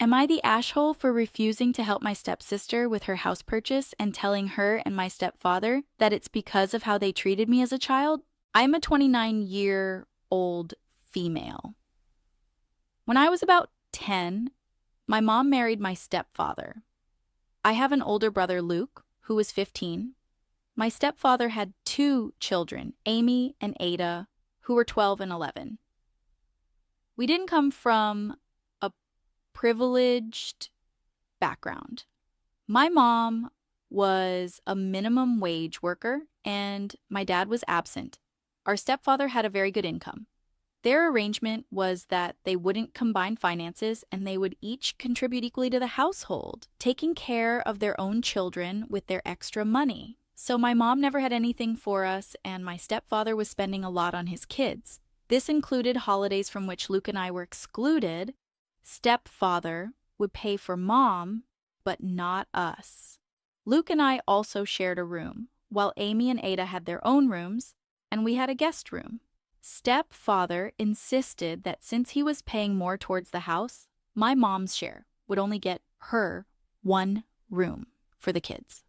Am I the asshole for refusing to help my stepsister with her house purchase and telling her and my stepfather that it's because of how they treated me as a child? I'm a 29-year-old female. When I was about 10, my mom married my stepfather. I have an older brother, Luke, who was 15. My stepfather had two children, Amy and Ada, who were 12 and 11. We didn't come from a privileged background. My mom was a minimum wage worker, and my dad was absent. Our stepfather had a very good income. Their arrangement was that they wouldn't combine finances and they would each contribute equally to the household, taking care of their own children with their extra money. So my mom never had anything for us, and my stepfather was spending a lot on his kids. This included holidays from which Luke and I were excluded. Stepfather would pay for mom, but not us. Luke and I also shared a room, while Amy and Ada had their own rooms, and we had a guest room. Stepfather insisted that since he was paying more towards the house, my mom's share would only get her one room for the kids.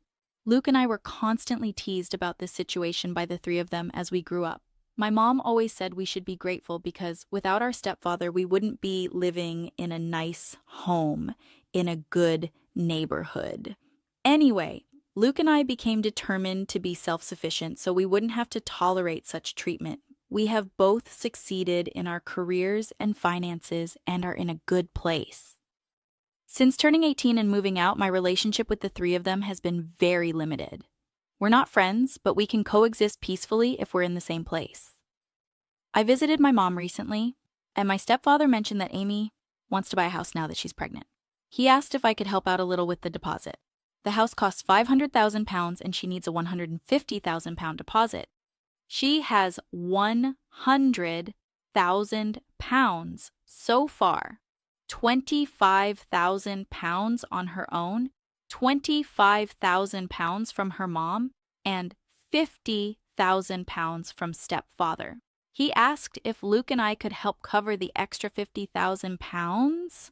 Luke and I were constantly teased about this situation by the three of them as we grew up. My mom always said we should be grateful because without our stepfather, we wouldn't be living in a nice home in a good neighborhood. Anyway, Luke and I became determined to be self-sufficient so we wouldn't have to tolerate such treatment. We have both succeeded in our careers and finances and are in a good place. Since turning 18 and moving out, my relationship with the three of them has been very limited. We're not friends, but we can coexist peacefully if we're in the same place. I visited my mom recently, and my stepfather mentioned that Amy wants to buy a house now that she's pregnant. He asked if I could help out a little with the deposit. The house costs £500,000 and she needs a £150,000 deposit. She has £100,000 so far, £25,000 on her own, £25,000 from her mom, and £50,000 from stepfather. He asked if Luke and I could help cover the extra £50,000,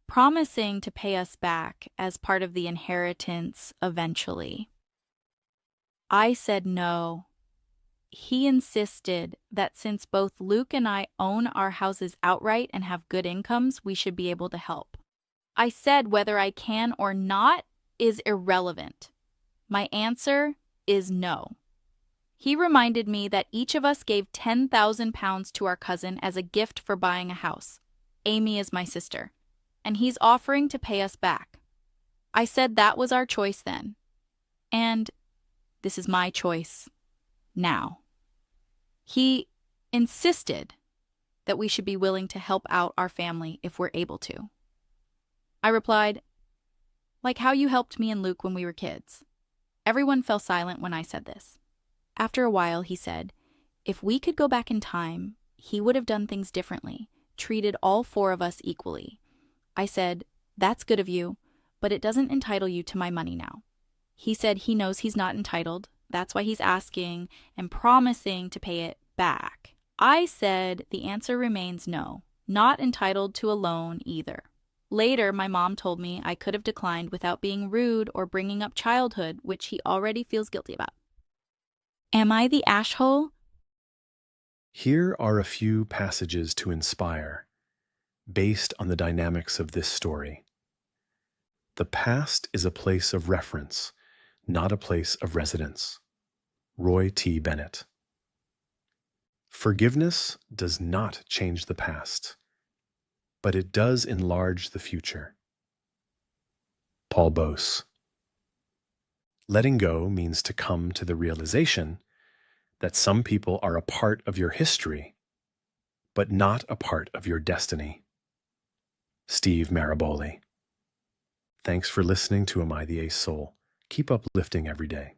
promising to pay us back as part of the inheritance eventually. I said no. He insisted that since both Luke and I own our houses outright and have good incomes, we should be able to help. I said whether I can or not is irrelevant. My answer is no. He reminded me that each of us gave £10,000 to our cousin as a gift for buying a house. Amy is my sister, and he's offering to pay us back. I said that was our choice then, and this is my choice now. He insisted that we should be willing to help out our family if we're able to. I replied, like how you helped me and Luke when we were kids. Everyone fell silent when I said this. After a while, he said, if we could go back in time, he would have done things differently, treated all four of us equally. I said, that's good of you, but it doesn't entitle you to my money now. He said he knows he's not entitled. That's why he's asking and promising to pay it back. I said the answer remains no, not entitled to a loan either. Later, my mom told me I could have declined without being rude or bringing up childhood, which he already feels guilty about. Am I the asshole? Here are a few passages to inspire, based on the dynamics of this story. The past is a place of reference, not a place of residence. Roy T. Bennett. Forgiveness does not change the past, but it does enlarge the future. Paul Bose. Letting go means to come to the realization that some people are a part of your history, but not a part of your destiny. Steve Maraboli. Thanks for listening to Am I the Ace Soul? Keep uplifting every day.